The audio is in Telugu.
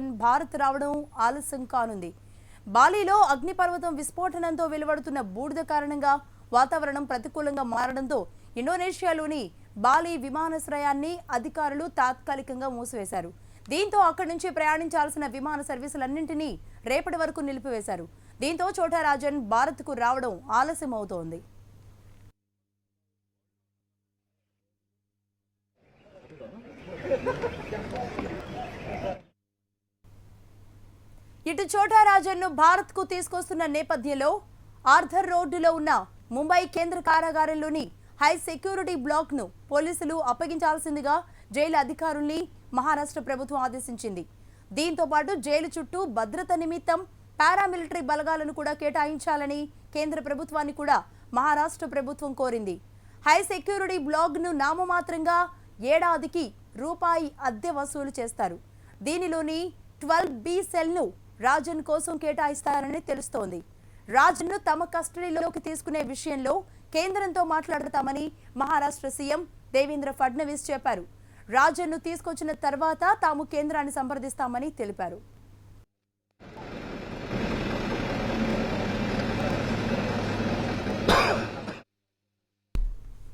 రాజన్ భారత్ రావడం ఆలస్యం కానుంది. బాలీలో అగ్నిపర్వతం విస్ఫోటనంతో వెలువడుతున్న బూడిద కారణంగా వాతావరణం ప్రతికూలంగా మారడంతో ఇండోనేషియాలోని బాలీ విమానాశ్రయాన్ని అధికారులు తాత్కాలికంగా మూసివేశారు. దీంతో అక్కడి నుంచి ప్రయాణించాల్సిన విమాన సర్వీసులన్నింటినీ రేపటి వరకు నిలిపివేశారు. దీంతో చోటా రాజన్ భారత్కు రావడం ఆలస్యం అవుతోంది. ఇటు చోటా రాజన్ను భారత్కు తీసుకొస్తున్న నేపథ్యంలో ఆర్థర్ రోడ్డులో ఉన్న ముంబై కేంద్ర కారాగారంలోని హై సెక్యూరిటీ బ్లాక్ను పోలీసులు అప్పగించాల్సిందిగా జైలు అధికారుల్ని మహారాష్ట్ర ప్రభుత్వం ఆదేశించింది. దీంతో పాటు జైలు చుట్టూ భద్రత నిమిత్తం పారామిలిటరీ బలగాలను కూడా కేటాయించాలని కేంద్ర ప్రభుత్వాన్ని కూడా మహారాష్ట్ర ప్రభుత్వం కోరింది. హై సెక్యూరిటీ బ్లాక్ను నామమాత్రంగా ఏడాదికి రూపాయి అద్దె వసూలు చేస్తారు. దీనిలోని 12B సెల్ను రాజన్ కోసం కేటాయిస్తారని తెలుస్తోంది. రాజన్ను తమ కస్టడీలోకి తీసుకునే విషయంలో కేంద్రంతో మాట్లాడతామని మహారాష్ట్ర సీఎం దేవేంద్ర ఫడ్నవీస్ చెప్పారు. రాజన్ను తీసుకొచ్చిన తర్వాత తాము కేంద్రాన్ని సంప్రదిస్తామని తెలిపారు.